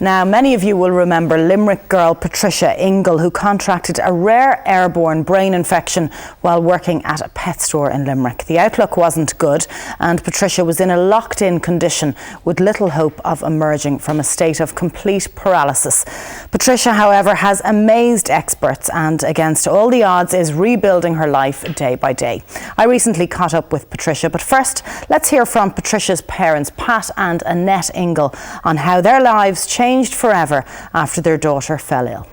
Now, many of you will remember Limerick girl Patricia Ingle, who contracted a rare airborne brain infection while working at a pet store in Limerick. The outlook wasn't good, and Patricia was in a locked-in condition with little hope of emerging from a state of complete paralysis. Patricia, however, has amazed experts and, against all the odds, is rebuilding her life day by day. I recently caught up with Patricia, but first, let's hear from Patricia's parents, Pat and Annette Ingle, on how their lives changed forever after their daughter fell ill.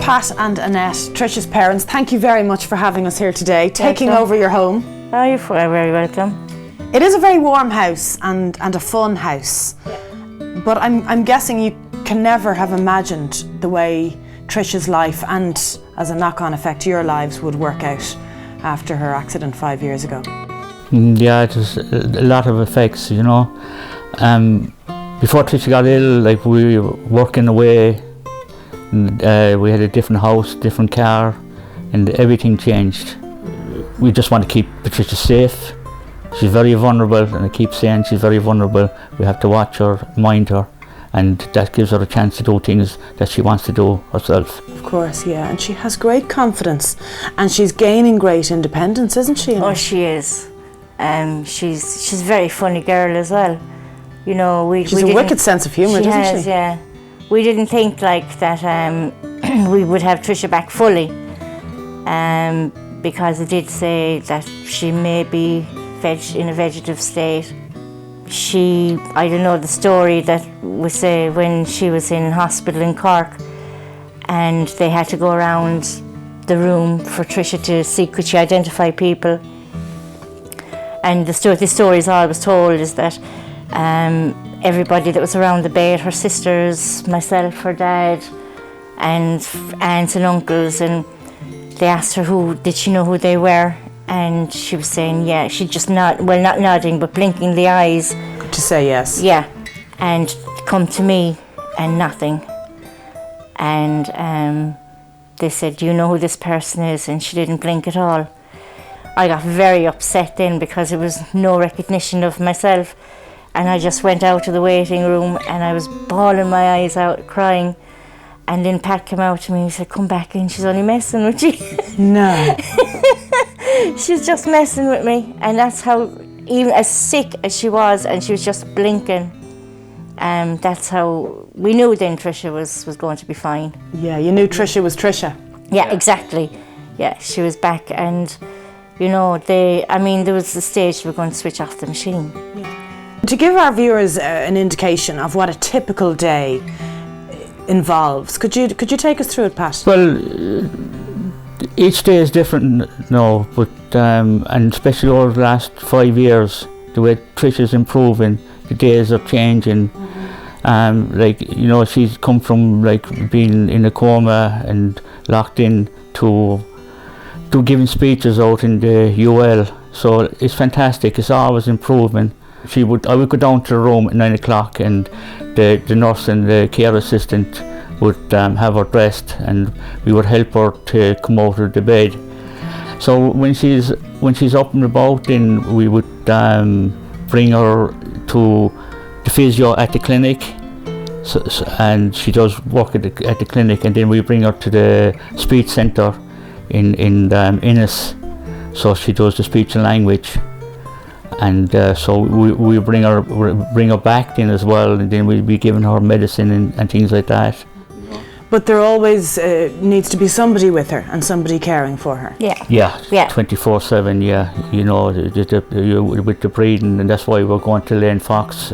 Pat and Annette, Patricia's parents, thank you very much for having us here today, taking over your home. Oh, you're very welcome. It is a very warm house and a fun house, but I'm guessing you can never have imagined the way Tricia's life and, as a knock-on effect, your lives would work out after her accident 5 years ago. Yeah, it was a lot of effects, you know. Before Tricia got ill, like, we were working away, and, we had a different house, different car, and everything changed. We just want to keep Patricia safe. She's very vulnerable, and I keep saying she's very vulnerable. We have to watch her, mind her, and that gives her a chance to do things that she wants to do herself. Of course, yeah, and she has great confidence, and she's gaining great independence, isn't she? Oh, she is. She's a very funny girl as well. You know, she's a wicked sense of humour, doesn't she? Yeah. We didn't think like that we would have Tricia back fully, because it did say that she may be in a vegetative state. I don't know the story that we say when she was in hospital in Cork, and they had to go around the room for Tricia to see could she identify people. And the stories I was told is that everybody that was around the bed, her sisters, myself, her dad, and aunts and uncles, and they asked her did she know who they were, and she was saying yeah. She just not nodding but blinking the eyes to say yes. Yeah, and come to me and nothing. And they said, do you know who this person is? And she didn't blink at all. I got very upset then because there was no recognition of myself, and I just went out to the waiting room and I was bawling my eyes out, crying. And then Pat came out to me and he said, come back in, she's only messing with you. No. She's just messing with me. And that's how, even as sick as she was, and she was just blinking, that's how we knew then Tricia was going to be fine. Yeah, you knew Tricia was Tricia. Yeah, exactly. Yeah, she was back, and you know, there was a stage we were going to switch off the machine. Yeah. To give our viewers an indication of what a typical day involves, could you take us through it, Pat? Well, each day is different now, but and especially over the last 5 years, the way Tricia's improving, the days are changing. Like, you know, she's come from like being in a coma and locked in to giving speeches out in the UL. So it's fantastic. It's always improving. I would go down to the room at 9 o'clock, and the nurse and the care assistant would have her dressed, and we would help her to come out of the bed. So when she's up and about, then we would bring her to the physio at the clinic, and she does work at the clinic, and then we bring her to the speech centre in Innis, so she does the speech and language. And so we bring her back then as well, and then we'll be giving her medicine and things like that. But there always needs to be somebody with her and somebody caring for her. Yeah. Yeah. 24/7. Yeah. You know, with the breathing, and that's why we're going to Lane Fox.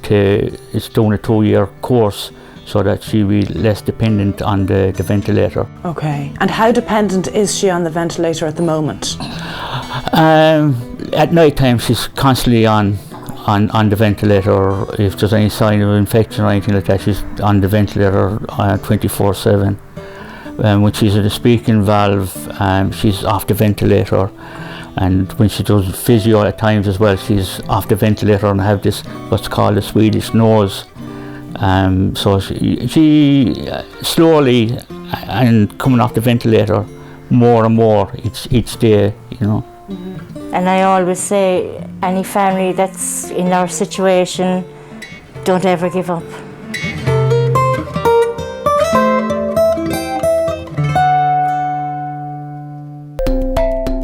It's doing a 2-year course, so that she'll be less dependent on the ventilator. Okay. And how dependent is she on the ventilator at the moment? At night time, she's constantly on the ventilator. If there's any sign of infection or anything like that, she's on the ventilator 24/7. When she's at a speaking valve, she's off the ventilator. And when she does physio at times as well, she's off the ventilator and have this what's called a Swedish nose. So she slowly and coming off the ventilator more and more each day, you know. And I always say, any family that's in our situation, don't ever give up.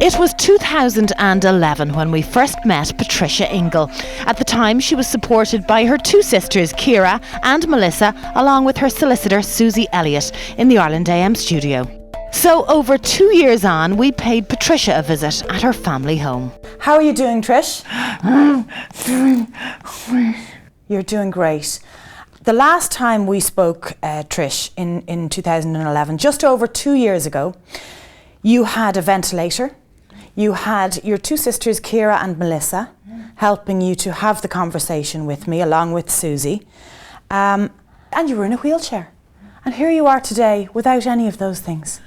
It was 2011 when we first met Patricia Ingle. At the time, she was supported by her two sisters, Ciara and Melissa, along with her solicitor, Susie Elliott, in the Ireland AM studio. So over 2 years on, we paid Patricia a visit at her family home. How are you doing, Trish? I'm doing great. You're doing great. The last time we spoke, Trish, in 2011, just over 2 years ago, you had a ventilator. You had your two sisters, Ciara and Melissa, helping you to have the conversation with me, along with Susie. And you were in a wheelchair. And here you are today without any of those things.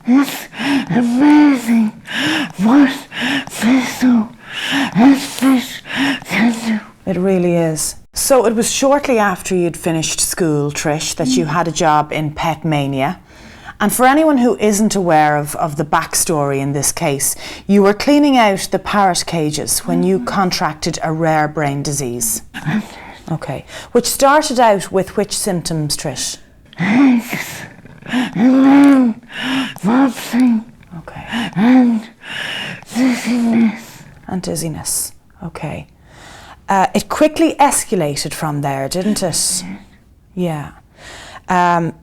It's amazing what physio and fish can do. It really is. So it was shortly after you'd finished school, Trish, that you had a job in Pet Mania. And for anyone who isn't aware of the backstory in this case, you were cleaning out the parrot cages when you contracted a rare brain disease. Okay. Which started out with which symptoms, Trish? Eggs, and then vomiting, Okay. and dizziness. And dizziness. Okay. It quickly escalated from there, didn't it? Yeah.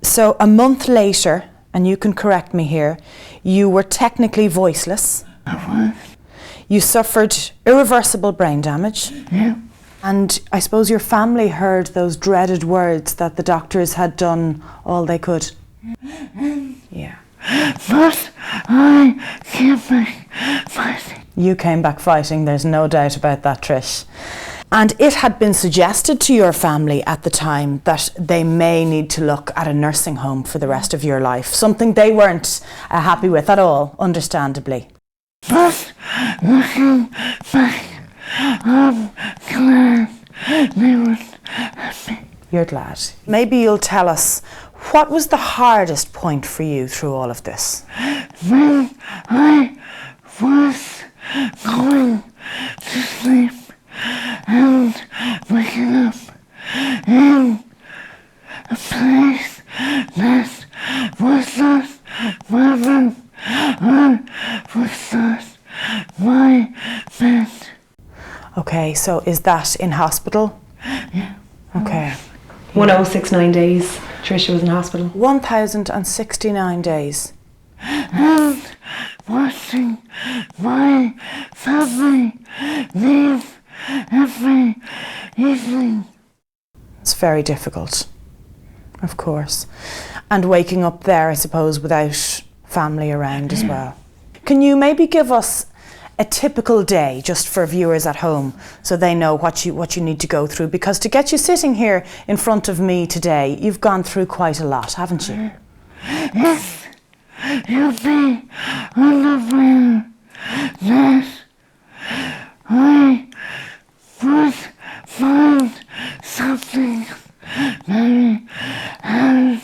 So a month later, and you can correct me here, you were technically voiceless. I was. You suffered irreversible brain damage. Yeah. And I suppose your family heard those dreaded words that the doctors had done all they could. Yeah. But I came back fighting. You came back fighting, there's no doubt about that, Trish. And it had been suggested to your family at the time that they may need to look at a nursing home for the rest of your life, something they weren't happy with at all, understandably. But looking back, I'm glad they were happy. You're glad. Maybe you'll tell us, what was the hardest point for you through all of this? When I was going to sleep and waking up in a place that was not my room or was not my bed. Okay, so is that in hospital? Yeah. Okay. 1069 days Tricia was in hospital. 1069 days. And watching my family leave every evening. It's very difficult, of course. And waking up there, I suppose, without family around as well. Can you maybe give us a typical day, just for viewers at home, so they know what you need to go through? Because to get you sitting here in front of me today, you've gone through quite a lot, haven't you? Yes, you'll be unaware that I would find something very hard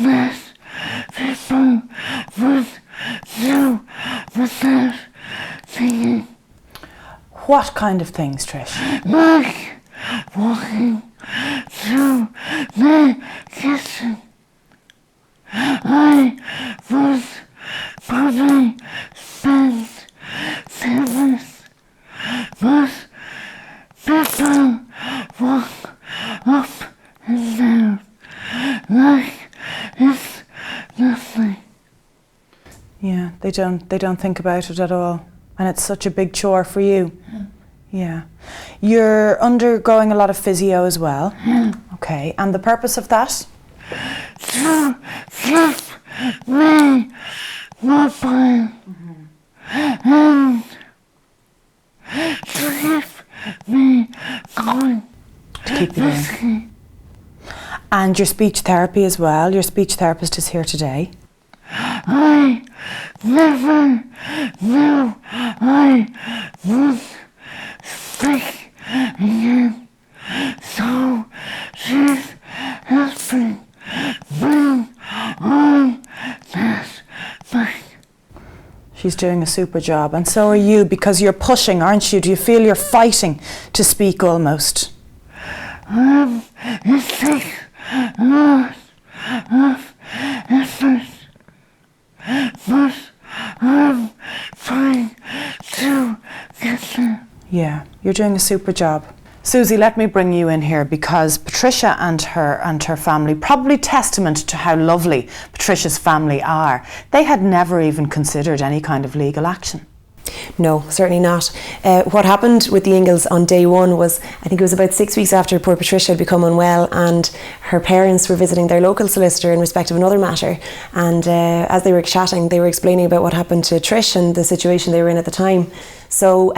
that people would do without thinking. What kind of things, Trish? Like walking through the kitchen. I would probably spend 10 minutes, but people walk up and down like it's nothing. Yeah, they don't think about it at all. And it's such a big chore for you. Yeah. You're undergoing a lot of physio as well. Okay, and the purpose of that? To keep me mobile and to keep me going. To keep you going. And your speech therapy as well. Your speech therapist is here today. I never knew I would speak again, so she's helping bring all that back. She's doing a super job, and so are you, because you're pushing, aren't you? Do you feel you're fighting to speak almost? It takes a lot of effort, but I'm trying to get there. Yeah, you're doing a super job. Susie, let me bring you in here, because Patricia and her family, probably testament to how lovely Patricia's family are, they had never even considered any kind of legal action. No, certainly not. What happened with the Ingles on day one was, I think it was about 6 weeks after poor Patricia had become unwell, and her parents were visiting their local solicitor in respect of another matter, and as they were chatting, they were explaining about what happened to Trish and the situation they were in at the time. So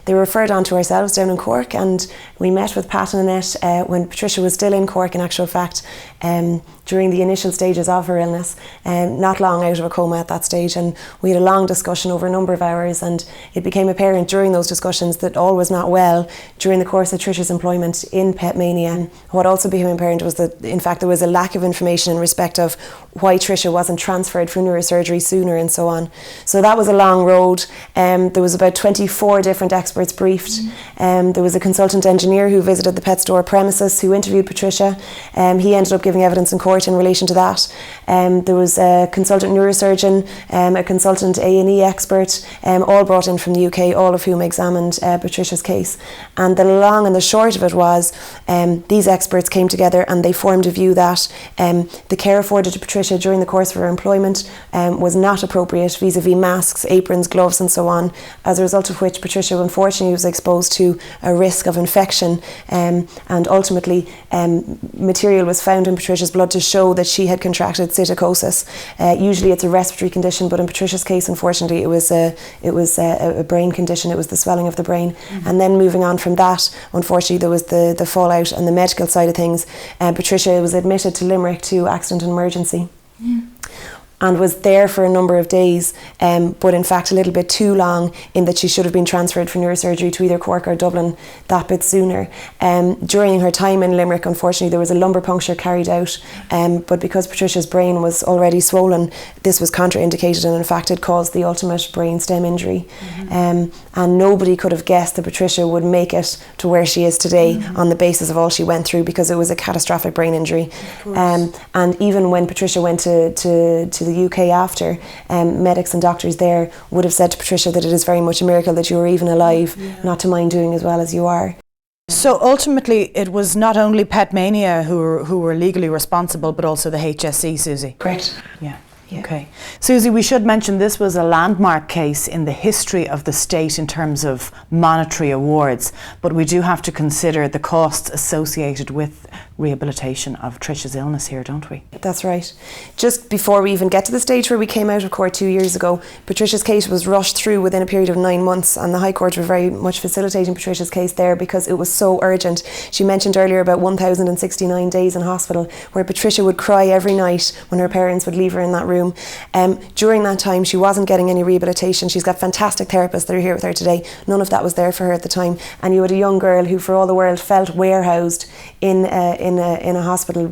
they were referred on to ourselves down in Cork, and we met with Pat and Annette when Patricia was still in Cork, in actual fact, during the initial stages of her illness, not long out of a coma at that stage, and we had a long discussion over a number of hours, and it became apparent during those discussions that all was not well during the course of Tricia's employment in Petmania. And what also became apparent was that, in fact, there was a lack of information in respect of why Tricia wasn't transferred for neurosurgery sooner and so on. So that was a long road. There was about 24 different experts briefed. There was a consultant engineer who visited the pet store premises who interviewed Patricia. He ended up giving evidence in court in relation to that. There was a consultant neurosurgeon, a consultant A&E expert, all brought in from the UK, all of whom examined Patricia's case. And the long and the short of it was, these experts came together and they formed a view that the care afforded to Patricia during the course of her employment was not appropriate vis-a-vis masks, aprons, gloves and so on, as a result of which Patricia unfortunately was exposed to a risk of infection, and ultimately material was found in Patricia's blood to show that she had contracted psittacosis. Usually it's a respiratory condition, but in Patricia's case, unfortunately, it was a brain condition. It was the swelling of the brain. And then moving on from that, unfortunately, there was the fallout and the medical side of things. Patricia was admitted to Limerick to accident and emergency. And was there for a number of days, but in fact a little bit too long, in that she should have been transferred for neurosurgery to either Cork or Dublin that bit sooner. During her time in Limerick, unfortunately, there was a lumbar puncture carried out, but because Patricia's brain was already swollen, this was contraindicated, and in fact it caused the ultimate brain stem injury. And nobody could have guessed that Patricia would make it to where she is today on the basis of all she went through, because it was a catastrophic brain injury. And even when Patricia went to the UK after, medics and doctors there would have said to Patricia that it is very much a miracle that you are even alive, not to mind doing as well as you are. So ultimately it was not only Petmania who were legally responsible, but also the HSE, Susie? Correct. Yeah. Okay. Susie, we should mention this was a landmark case in the history of the state in terms of monetary awards, but we do have to consider the costs associated with rehabilitation of Tricia's illness here, don't we? That's right. Just before we even get to the stage where we came out of court 2 years ago, Patricia's case was rushed through within a period of 9 months, and the High Court were very much facilitating Patricia's case there because it was so urgent. She mentioned earlier about 1,069 days in hospital, where Patricia would cry every night when her parents would leave her in that room. During that time, she wasn't getting any rehabilitation. She's got fantastic therapists that are here with her today. None of that was there for her at the time. And you had a young girl who, for all the world, felt warehoused in a hospital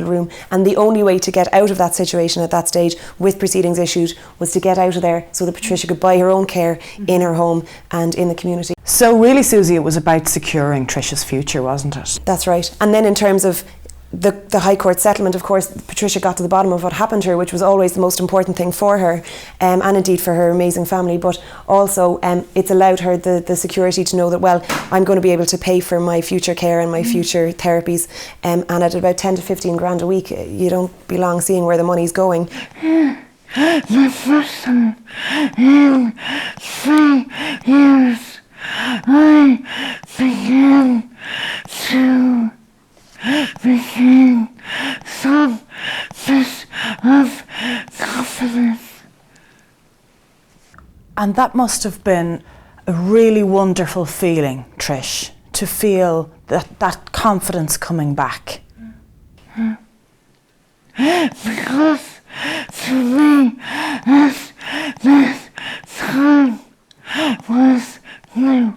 room, and the only way to get out of that situation at that stage, with proceedings issued, was to get out of there so that Patricia could buy her own care in her home and in the community. So really, Susie, it was about securing Tricia's future, wasn't it? That's right. And then in terms of the High Court settlement, of course, Patricia got to the bottom of what happened to her, which was always the most important thing for her, and indeed for her amazing family, but also it's allowed her the security to know that, well, I'm going to be able to pay for my future care and my future therapies, and at about 10 to 15 grand a week, you don't be long seeing where the money's going. The first time in 3 years, I began to became some bit of confidence. And that must have been a really wonderful feeling, Trish, to feel that confidence coming back. Because to me, at that time, was new.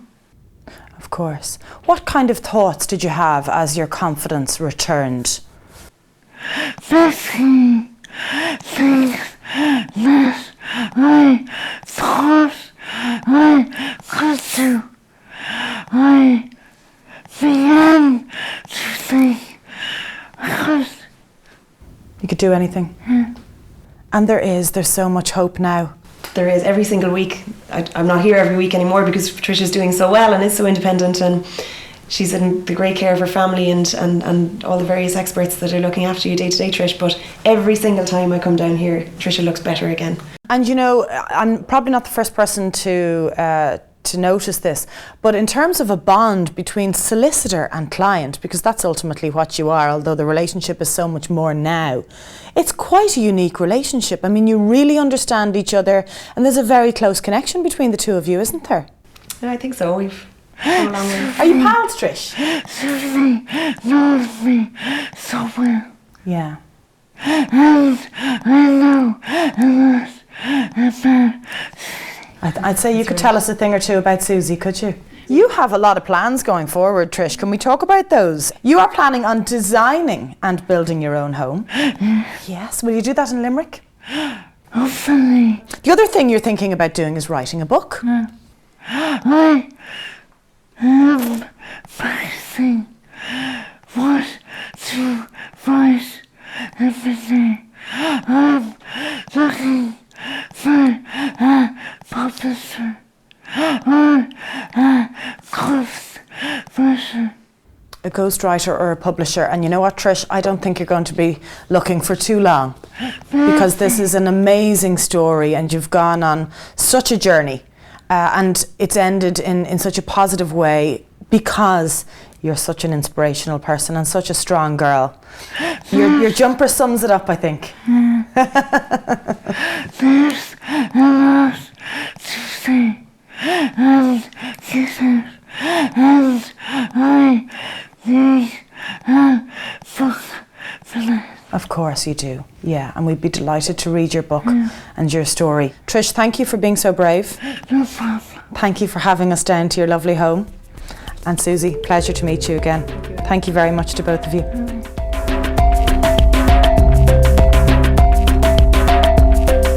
Of course. What kind of thoughts did you have as your confidence returned? That he thinks that I thought I could do. I began to think I could. You could do anything. And there's so much hope now. There is every single week. I'm not here every week anymore because Patricia's doing so well and is so independent, and she's in the great care of her family and all the various experts that are looking after you day to day, Trish. But every single time I come down here, Tricia looks better again. And you know, I'm probably not the first person to notice this, but in terms of a bond between solicitor and client, because that's ultimately what you are, although the relationship is so much more now, it's quite a unique relationship. I mean, you really understand each other, and there's a very close connection between the two of you, isn't there? Yeah, I think so. We've come a long way. Are you pals, Trish? Susie knows me so well. Yeah. And I know a lot about. I'd say you could tell us a thing or two about Susie, could you? You have a lot of plans going forward, Trish. Can we talk about those? You are planning on designing and building your own home. Yes. Will you do that in Limerick? Hopefully. The other thing you're thinking about doing is writing a book. I am practicing what to write every day. I'm looking for a publisher or a ghostwriter. A ghostwriter or a publisher. And you know what, Trish? I don't think you're going to be looking for too long, because this is an amazing story and you've gone on such a journey, and it's ended in such a positive way because you're such an inspirational person and such a strong girl. Your jumper sums it up, I think. There's a lot to say and get out, and I need a book for that. Of course you do, yeah, and we'd be delighted to read your book and your story. Trish, thank you for being so brave. No problem. Thank you for having us down to your lovely home. And Susie, pleasure to meet you again. Thank you very much to both of you.